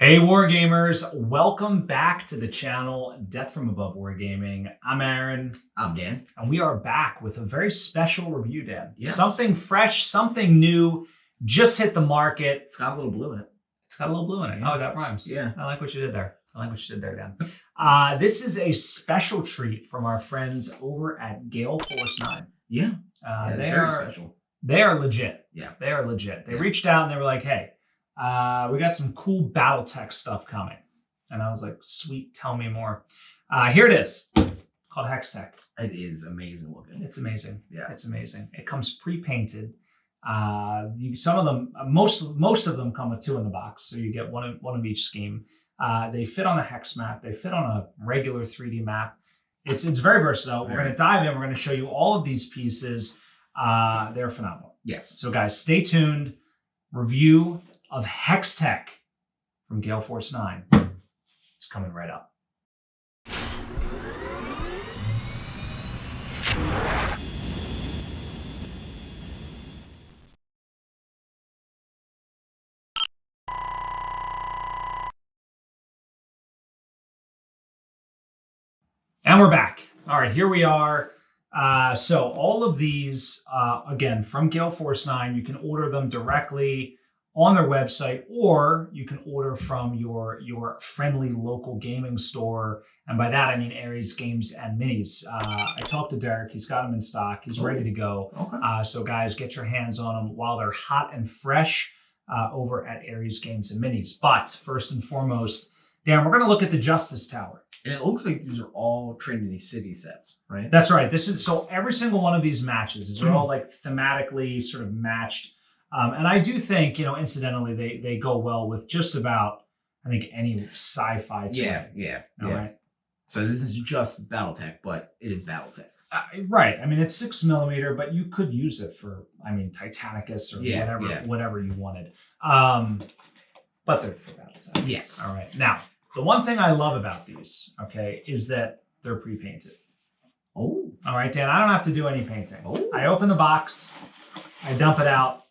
Hey Wargamers, welcome back to the channel Death from Above Wargaming. I'm Aaron. I'm Dan. And we are back with a very special review, Dan. Yes. Something fresh, something new, just hit the market. It's got a little blue in it. It's got a little blue in it. Yeah. Oh, that rhymes. Yeah. I like what you did there. Dan. This is a special treat from our friends over at Gale Force Nine. Yeah. They very are special. They are legit. Yeah. They are legit. They Yeah. reached out and they were like, hey, we got some cool BattleTech stuff coming. And I was like, sweet, tell me more. Here it is. It's called HexTech. It is amazing looking. It's amazing. Yeah. It's amazing. It comes pre-painted. Some of them, most of them come with two in the box. So you get one of each scheme. They fit on a hex map. They fit on a regular 3D map. It's very versatile. We're going to dive in. We're going to show you all of these pieces. They're phenomenal. Yes. So guys, stay tuned. Review of HexTech from Gale Force 9. It's coming right up. And we're back. All right, here we are. So all of these, again, from Gale Force 9, you can order them directly on their website, or you can order from your friendly local gaming store. And by that, I mean Aries Games and Minis. I talked to Derek. He's got them in stock. He's ready to go. Okay. So guys, get your hands on them while they're hot and fresh over at Aries Games and Minis. But first and foremost, Dan, we're going to look at the Justice Tower. And it looks like these are all Trinity City sets, right? That's right. So every single one of these matches, these are all like thematically sort of matched. And I do think, incidentally, they go well with just about, I think, any sci-fi toy. Yeah. All right. So this is just BattleTech, but it is BattleTech. Right. I mean, it's 6mm, but you could use it for, Titanicus or whatever you wanted. But they're for BattleTech. Yes. All right. Now, the one thing I love about these, okay, is that they're pre-painted. Oh. All right, Dan, I don't have to do any painting. Oh. I open the box, I dump it out,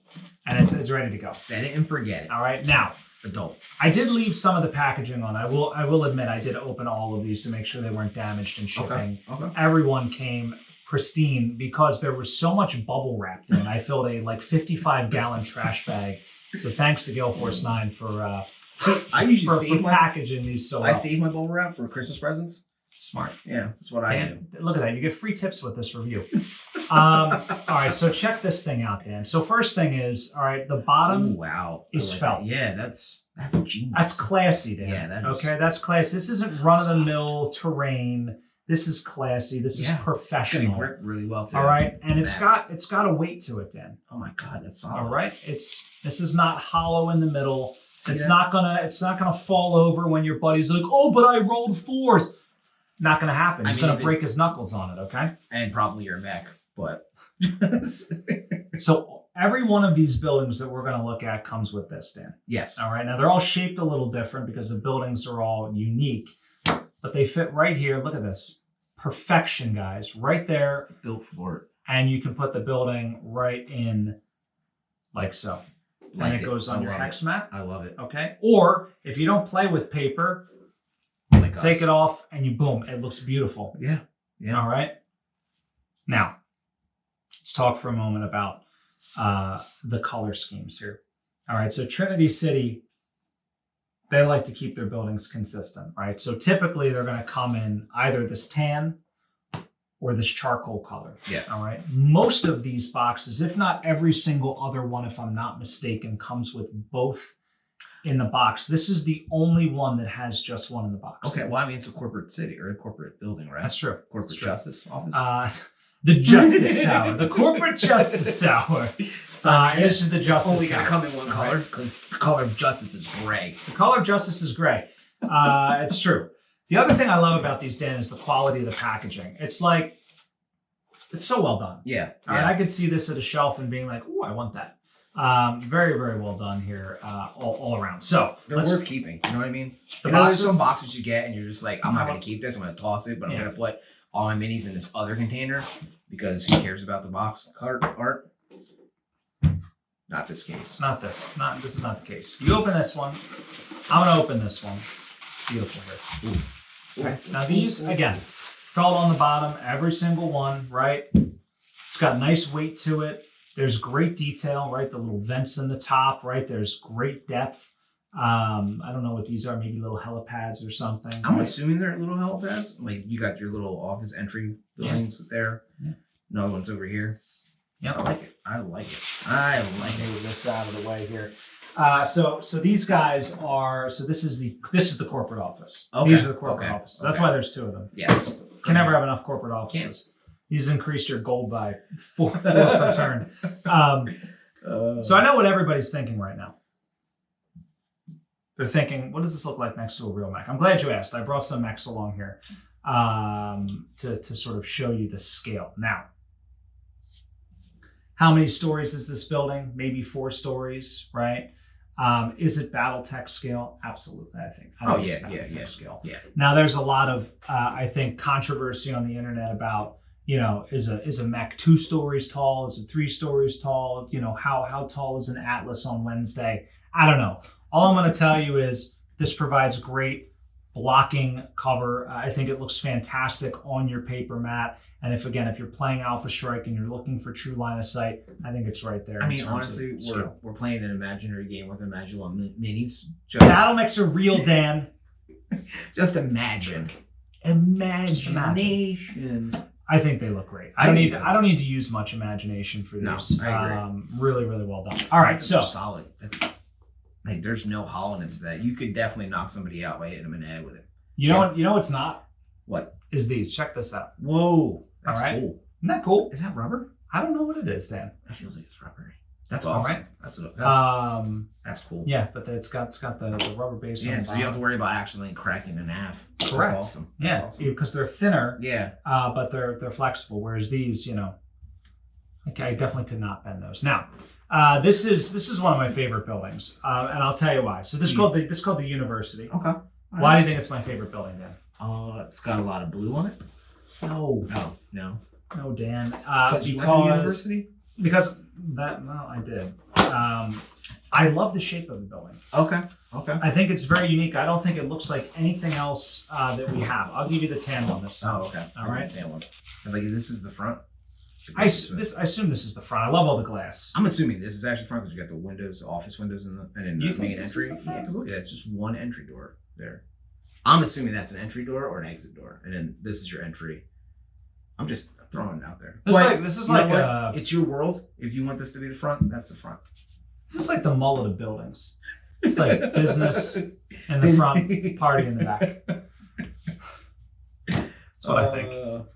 and it's ready to go. Set it and forget it. All right, now, Adult. I did leave some of the packaging on. I will admit I did open all of these to make sure they weren't damaged in shipping. Okay. Everyone came pristine because there was so much bubble wrapped in. I filled a 55-gallon trash bag. So thanks to Gale Force 9 for I usually save my packaging these so well. I save my bubble wrap for Christmas presents. Smart. Yeah, that's what I do. Look at that. You get free tips with this review. All right, so check this thing out, Dan. So first thing is, all right, the bottom is felt. That. Yeah, that's genius. That's classy, Dan. Yeah, that is. Okay, that's classy. This isn't run-of-the-mill terrain. This is classy. This is professional. It's gonna grip really well too. All right, and it's got a weight to it, Dan. Oh my God, that's solid. All right, this is not hollow in the middle. It's not gonna fall over when your buddy's like, oh, but I rolled 4s. Not gonna happen. He's gonna break his knuckles on it, okay? And probably your mech, but so every one of these buildings that we're gonna look at comes with this, Dan. Yes. All right. Now they're all shaped a little different because the buildings are all unique, but they fit right here. Look at this. Perfection, guys. Right there. Built for it. And you can put the building right in like so. And it goes on your hex map. I love it. Okay. Or if you don't play with paper, take it off and you boom. It looks beautiful. Yeah. All right. Now, let's talk for a moment about the color schemes here. All right. So Trinity City, they like to keep their buildings consistent, right? So typically they're going to come in either this tan or this charcoal color. Yeah. All right. Most of these boxes, if not every single other one, if I'm not mistaken, comes with both in the box. This is the only one that has just one in the box. Okay. Well, I mean, it's a corporate city or a corporate building, right? That's true. Corporate justice office. The Justice Tower, the Corporate Justice Tower. This is the Justice Tower. Only gonna come in one color because the color of justice is gray. The color of justice is gray. It's true. The other thing I love about these, Dan, is the quality of the packaging. It's so well done. Yeah. All right, I could see this at a shelf and being like, "Oh, I want that." Very, very well done here, all around. So they're worth keeping. You know what I mean? There's some boxes you get, and you're just like, "I'm not going to keep this. I'm going to toss it, but I'm going to put all my minis in this other container because who cares about the box art?" Not this case. Not this. This is not the case. You open this one. I'm gonna open this one. Beautiful here. Ooh. Okay. Now these again, felt on the bottom, every single one, right? It's got nice weight to it. There's great detail, right? The little vents in the top, right? There's great depth. I don't know what these are, maybe little helipads or something. I'm assuming they're little helipads. Like you got your little office entry buildings there. Yeah. Another one's over here. Yeah, I like it. I like it. Move this out of the way here. So these guys are. So this is the corporate office. Okay. These are the corporate offices. That's why there's two of them. Yes. Can never have enough corporate offices. These increased your gold by four per turn. So I know what everybody's thinking right now. They're thinking, what does this look like next to a real mech? I'm glad you asked. I brought some mechs along here to sort of show you the scale. Now, how many stories is this building? Maybe 4 stories, right? Is it BattleTech scale? Absolutely, I think. It's BattleTech scale. Yeah. Now, there's a lot of, I think, controversy on the internet about, is a mech 2 stories tall? Is it 3 stories tall? How tall is an Atlas on Wednesday? I don't know. All I'm going to tell you is this provides great blocking cover. I think it looks fantastic on your paper mat. And if you're playing Alpha Strike and you're looking for true line of sight, I think it's right there. I mean, honestly, we're playing an imaginary game with Imaginal minis. Battle mechs are real, Dan. Just imagine. Imagination. I think they look great. I don't need to use much imagination for this. No, I agree. Really, really well done. All right, so solid. Like there's no hollowness to that. You could definitely knock somebody out by hitting them in the head with it. You know what's not? What is these? Check this out. Whoa, that's cool. Isn't that cool? Is that rubber? I don't know what it is, Dan. That feels like it's rubbery. That's awesome. Right. That's cool. Yeah, but it's got the rubber base. Yeah, so you don't have to worry about accidentally cracking in half. Correct. That's awesome. That's awesome. Because they're thinner. Yeah. But they're flexible. Whereas these, I definitely could not bend those. Now, this is one of my favorite buildings, and I'll tell you why. So this is called the University. Okay. Why do you think it's my favorite building, Dan? It's got a lot of blue on it. No. Oh no. No, Dan. Because you went to the university. Because I did. I love the shape of the building. Okay. I think it's very unique. I don't think it looks like anything else that we have. I'll give you the tan one this time. Oh, okay. All right. Tan one. Like this is the front. I assume this is the front. I love all the glass. I'm assuming this is actually front because you got the windows, the office windows, and then the main entry. Yeah, because look, it's just one entry door there. I'm assuming that's an entry door or an exit door, and then this is your entry. I'm just throwing it out there. It's your world. If you want this to be the front, that's the front. This is like the mullet of buildings. It's like business in the front, party in the back. That's what I think.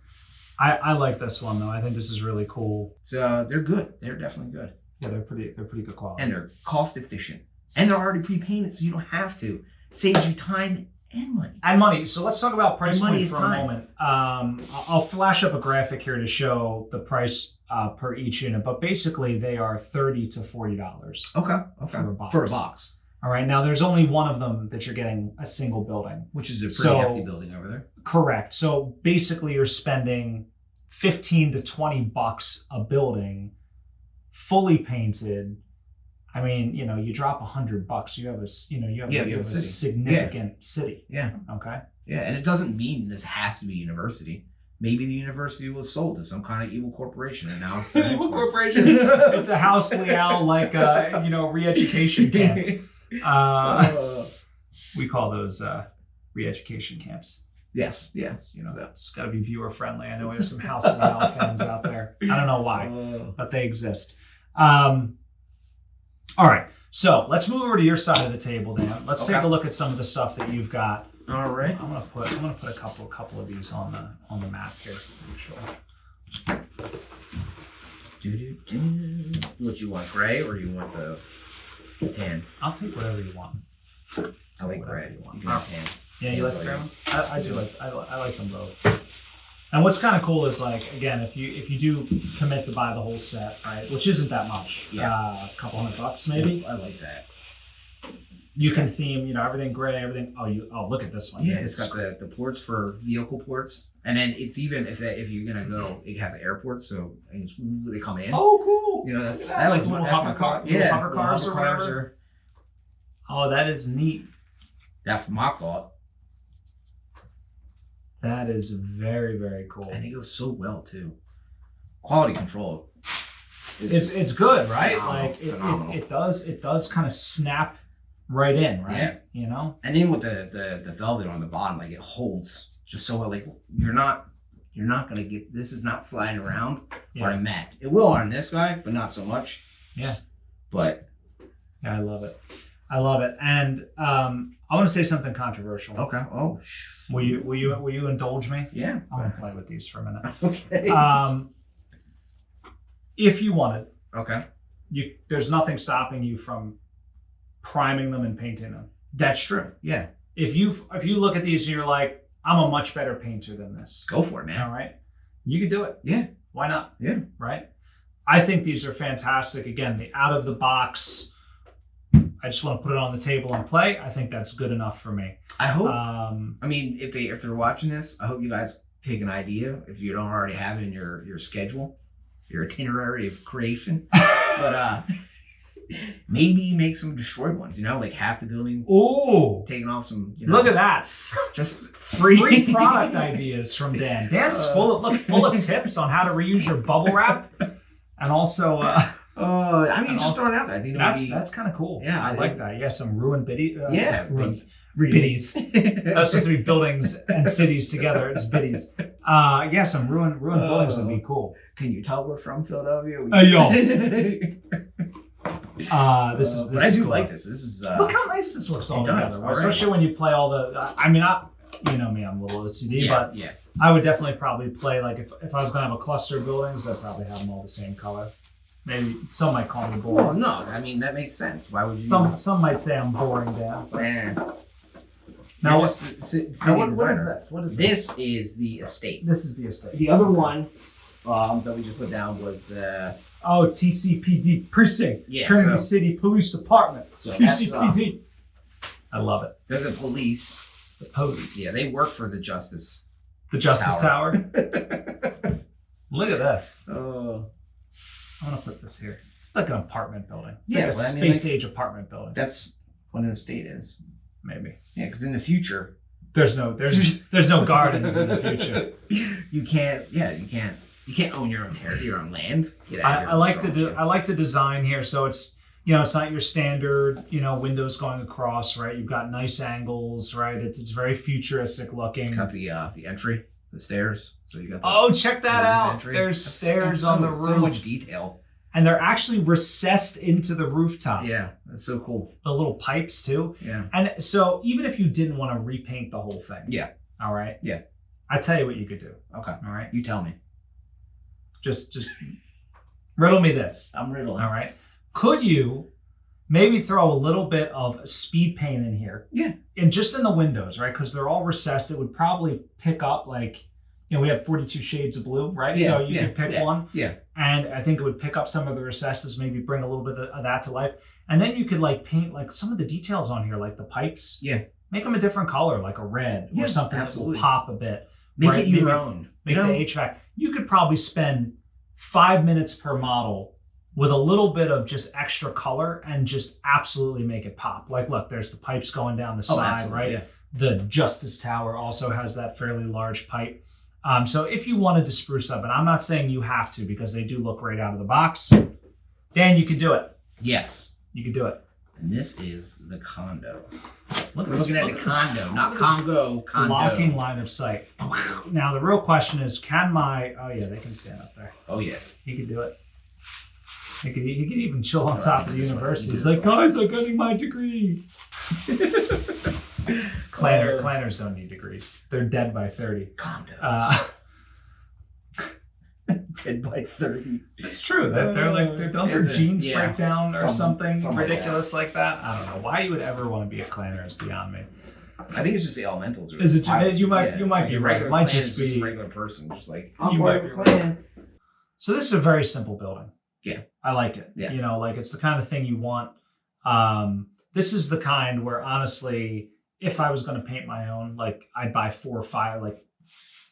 I like this one though. I think this is really cool. So they're good. They're definitely good. Yeah, they're pretty good quality. And they're cost efficient. And they're already pre-painted, so you don't have to. Saves you time and money. So let's talk about price point for a moment. I'll flash up a graphic here to show the price per each unit, but basically they are $30 to $40. Okay. For a box. All right. Now there's only one of them that you're getting a single building, which is a pretty hefty building over there. Correct. So basically you're spending $15 to $20 a building, fully painted. I mean, you drop $100, you have a significant city. Yeah. Okay. Yeah, and it doesn't mean this has to be university. Maybe the university was sold to some kind of evil corporation, and now it's evil corporation. It's a House Leal re-education camp. We call those re-education camps. Yes. That's got to be viewer friendly. I know we have some House Leal fans out there. I don't know why, but they exist. All right, so let's move over to your side of the table, Dan. Let's take a look at some of the stuff that you've got. All right. I'm gonna put a couple of these on the map here. Sure. What you want, gray or you want the tan? I'll take whatever you want. I like gray. You can have tan. Yeah, you like the gray ones? I do like. I like them both. And what's kind of cool is again, if you do commit to buy the whole set, right, which isn't that much, a couple $100 maybe. I like that. You can theme, everything gray, everything. Oh, look at this one. Yeah, it's got the ports for vehicle ports, and then it's even if you're gonna go, it has airports, so they come in. Oh, cool. Oh, You know, that's that, like little that's hover my car, thought. little hover little cars or hover whatever. Oh, that is neat. That's my thought. That is very, very cool. And it goes so well too. Quality control. It's good, right? Phenomenal. Like it does kind of snap right in, right? Yeah. You know? And then with the velvet on the bottom, like it holds just so well. Like you're not gonna get, this is not flying around or a mat. It will on this guy, but not so much. Yeah. But yeah, I love it. I love it. And I want to say something controversial. okay. Oh, Will you indulge me? yeah. I want to play with these for a minute. Okay. If you wanted, Okay. there's nothing stopping you from priming them and painting them. That's true. Yeah. If you look at these and you're like, I'm a much better painter than this. Go for it, man. All right. You can do it. Yeah. Why not? Yeah. Right. I think these are fantastic. Again, the out of the box, I just want to put it on the table and play. I think that's good enough for me. I hope. I mean, if they're watching this, I hope you guys take an idea if you don't already have it in your schedule, your itinerary of creation. But maybe make some destroyed ones. You know, like half the building. Ooh. Taking off some. You know, Look at that. Just Free product ideas from Dan. Dan's full of tips on how to reuse your bubble wrap, and also. I mean, just throwing it out there. I think that's kind of cool. Yeah, I like that. Yeah, some ruined biddy. Biddies. That's supposed to be buildings and cities together. It's biddies. Yeah, some ruined buildings would be cool. Can you tell we're from Philadelphia? Yo. This is. But I do like this. This is. Look how nice this looks all together. Does. Especially when you play all the. I mean, you know me, I'm a little OCD, but yeah. I would definitely probably play like if I was gonna have a cluster of buildings, I'd probably have them all the same color. Maybe some might call me boring. Well, no, I mean that makes sense. Why would you? Some might say I'm boring, Dan. Now, what is this? What is this? This is the estate. This is the estate. The other one that we just put down was the TCPD precinct, Yeah, Trinity City Police Department, So TCPD. I love it. They're the police. The police. Yeah, they work for the Justice. The Justice Tower. Look at this. Oh. I want to put this here. Like an apartment building. It's Yeah, like a well, I mean, space age apartment building. That's what an estate is. Maybe. Yeah, because in the future, there's no gardens in the future. you can't own your own territory, your own land. Get out of here. I like the design here. So it's it's not your standard windows going across, right? You've got nice angles, right? It's very futuristic looking. It's got the entry, the stairs. So you got check that out. Entry. There's stairs on the roof. So much detail. And they're actually recessed into the rooftop. Yeah, that's so cool. The little pipes too. Yeah. And so even if you didn't want to repaint the whole thing. Yeah. All right. Yeah. I tell you what you could do. Okay. All right. You tell me. Just riddle me this. I'm riddling. All right. Could you maybe throw a little bit of speed paint in here? Yeah. And just in the windows, right? Because they're all recessed. It would probably pick up we have 42 shades of blue, right? Yeah, So you could pick one. Yeah. And I think it would pick up some of the recesses, maybe bring a little bit of that to life. And then you could paint some of the details on here, like the pipes. Yeah. Make them a different color, like a red or something absolutely. that will pop a bit. Make right? it your own. Make the HVAC. You could probably spend 5 minutes per model with a little bit of just extra color and just absolutely make it pop. Like, look, there's the pipes going down the side, right? Yeah. The Justice Tower also has that fairly large pipe. So if you wanted to spruce up, and I'm not saying you have to because they do look great out of the box, Dan, you could do it. Yes. You could do it. And this is the condo. We're looking at the condo, not Congo, condo. Blocking line of sight. Now, the real question is, they can stand up there. Oh, yeah. He could do it. He could even chill on top of the university. He's like, guys, I'm getting my degree. Clanners don't need degrees. They're dead by 30. Condos. Dead by 30. It's true. That they're don't their genes break down or something ridiculous like that. I don't know why you would ever want to be a clanner is beyond me. I think it's just the elementals. Is it? You might be right. It might just be a regular person, just like you might be right. So this is a very simple building. Yeah, I like it. Yeah, it's the kind of thing you want. This is the kind where honestly, if I was going to paint my own, I'd buy 4 or 5,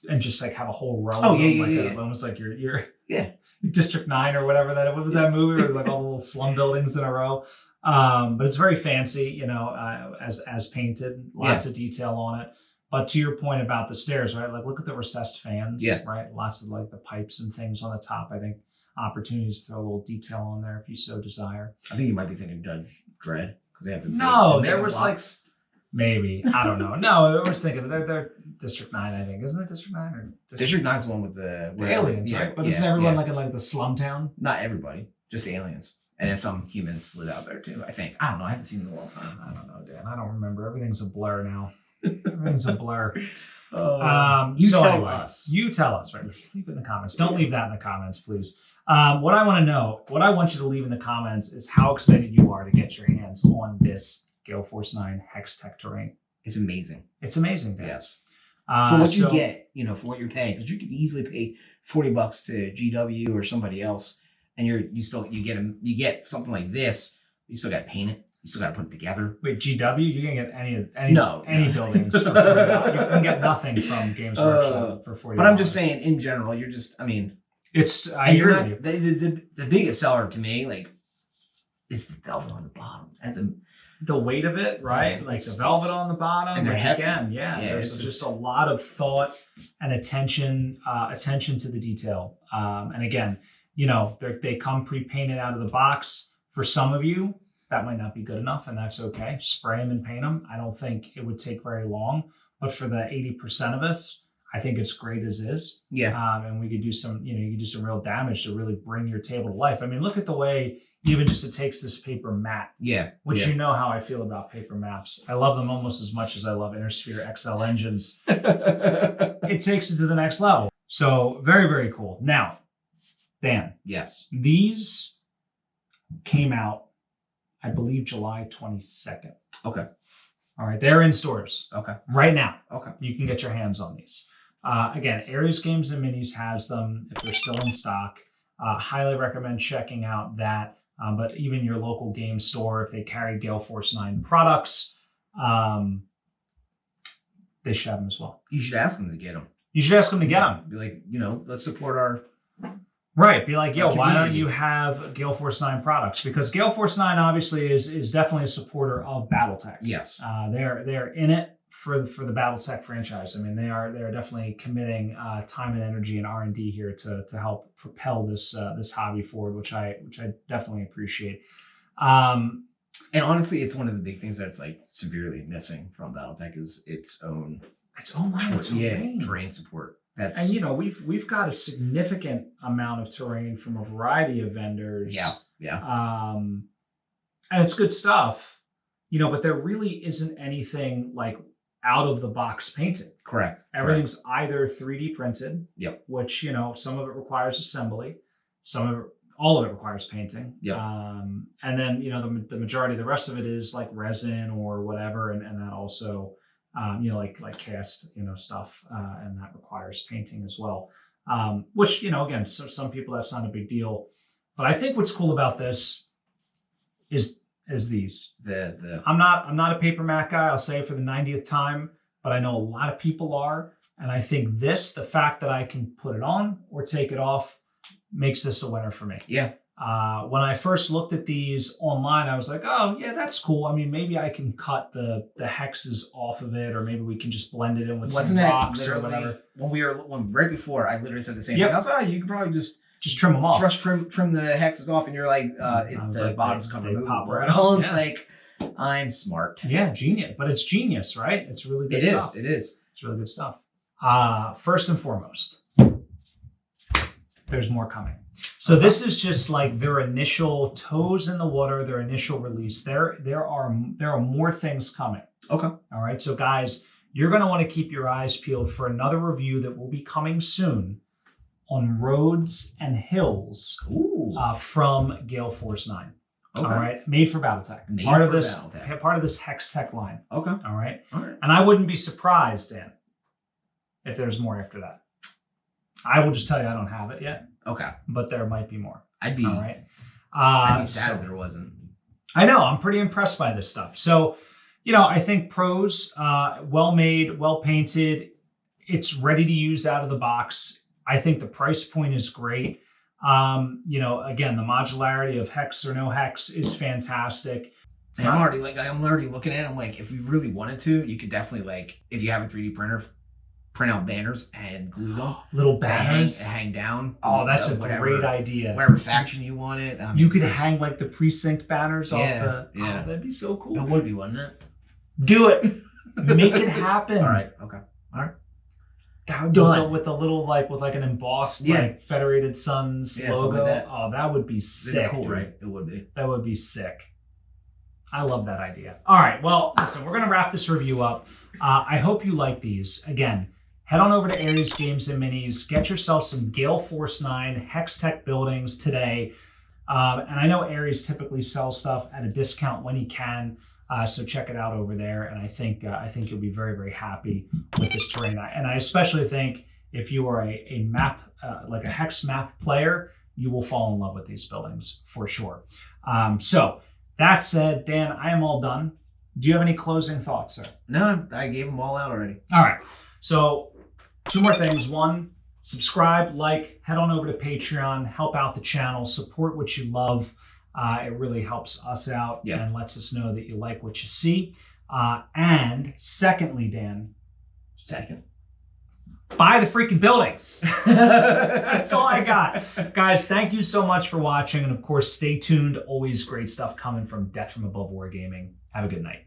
and just like have a whole row. Oh of yeah, them, yeah. Almost like your Yeah. District 9 or whatever that. What was that movie? Where like all the little slum buildings in a row. But it's very fancy, as painted. Lots of detail on it. But to your point about the stairs, right? Like look at the recessed fans, right? Lots of like the pipes and things on the top. I think opportunities to throw a little detail on there if you so desire. I think you might be thinking Judge Dredd because they have there was blocks. Maybe I don't know. No, I was thinking they're District 9. I think isn't it District 9 or District 9 is the one with the aliens, right? But isn't everyone like in like the slum town? Not everybody, just aliens, and then some humans live out there too. I think I don't know. I haven't seen them in a long time. I don't know, Dan. I don't remember. Everything's a blur now. Everything's a blur. You tell us. You tell us, right? Leave it in the comments. Don't leave that in the comments, please. What I want to know, what I want you to leave in the comments is how excited you are to get your hands on this Gale Force 9 HexTech terrain. It's amazing. It's amazing, Dan. Yes. For what you get, for what you're paying, because you could easily pay $40 to GW or somebody else, and you get something like this. You still got to paint it. You still got to put it together. Wait, GW? You can get any buildings for $40. You can get nothing from Games Workshop for $40. But I'm just saying, in general, it's. I agree with you. The biggest seller to me, is the velvet on the bottom. The weight of it, right? Yeah, like the velvet on the bottom. And they're hefty. Again, there's just a lot of thought and attention to the detail. And again, they come pre-painted out of the box. For some of you, that might not be good enough, and that's okay. Spray them and paint them. I don't think it would take very long. But for the 80% of us, I think it's great as is. Yeah. And we could do some, you could do some real damage to really bring your table to life. I mean, look at the way even just it takes this paper mat. Yeah. Which you know how I feel about paper maps. I love them almost as much as I love Intersphere XL engines. It takes it to the next level. So very, very cool. Now, Dan. Yes. These came out, I believe, July 22nd. Okay. All right. They're in stores. Okay. Right now. Okay. You can get your hands on these. Again, Aries Games and Minis has them if they're still in stock. Highly recommend checking out that. But even your local game store, if they carry Gale Force 9 products, they should have them as well. You should ask them to get them. You should ask them to get them. Be like, let's support our... Right. Be like, why don't you have Gale Force 9 products? Because Gale Force 9 obviously is definitely a supporter of BattleTech. Yes. They're in it for the BattleTech franchise. I mean, they are definitely committing time and energy and R&D here to help propel this hobby forward, which I definitely appreciate. And honestly, it's one of the big things that's severely missing from BattleTech is its own terrain support. And we've got a significant amount of terrain from a variety of vendors. Yeah. And it's good stuff, but there really isn't anything out of the box painted. Correct. Everything's either 3D printed. Yep. Which some of it requires assembly, all of it requires painting. Yep. And then the majority, the rest of it is resin or whatever, and that also. Like cast, stuff, and that requires painting as well. Which, again, so some people that's not a big deal. But I think what's cool about this is these. I'm not a paper mat guy. I'll say it for the 90th time, but I know a lot of people are, and I think the fact that I can put it on or take it off, makes this a winner for me. Yeah. When I first looked at these online, I was like, oh, yeah, that's cool. I mean, maybe I can cut the hexes off of it, or maybe we can just blend it in with some rocks or whatever. When right before, I literally said the same thing. I was like, you can probably just trim them off. Trim the hexes off, and you're like, the bottom's covered. Pop right off. It's like, I'm smart. Yeah, genius. But it's genius, right? It's really good stuff. It is. It's really good stuff. First and foremost, there's more coming. So this is just their initial toes in the water, their initial release. There are more things coming. Okay. All right. So guys, you're going to want to keep your eyes peeled for another review that will be coming soon on Roads and Hills from Gale Force 9. Okay. All right. Made for BattleTech. Part of this HexTech line. Okay. All right. And I wouldn't be surprised, Dan, if there's more after that. I will just tell you I don't have it yet. Okay. But there might be more. I'd be all right. I'd be sad if there wasn't. I know. I'm pretty impressed by this stuff. So, I think pros, well made, well painted. It's ready to use out of the box. I think the price point is great. Again, the modularity of hex or no hex is fantastic. And I'm already looking at it. I'm like, if we really wanted to, you could definitely, like, if you have a 3D printer, print out banners and glue them. Little banners hang down. Oh, that's a great idea. Whatever faction you want it. You could hang like the precinct banners off the. Yeah, that'd be so cool. It would be, wouldn't it? Do it. Make it happen. All right. Okay. All right. That would go with a little with an embossed like Federated Suns logo. Like that. Oh, that would be sick. Cool, right? It would be. That would be sick. I love that idea. All right. Well, listen, we're gonna wrap this review up. I hope you like these. Again, head on over to Aries Games and Minis. Get yourself some Gale Force 9 HexTech buildings today. And I know Aries typically sells stuff at a discount when he can. So check it out over there. And I think you'll be very, very happy with this terrain. And I especially think if you are a map, like a hex map player, you will fall in love with these buildings for sure. So that said, Dan, I am all done. Do you have any closing thoughts, sir? No, I gave them all out already. All right. So 2 more things. 1, subscribe, like, head on over to Patreon, help out the channel, support what you love. It really helps us out and lets us know that you like what you see. And secondly, Dan. Buy the freaking buildings. That's all I got. Guys, thank you so much for watching. And of course, stay tuned. Always great stuff coming from Death from Above Wargaming. Have a good night.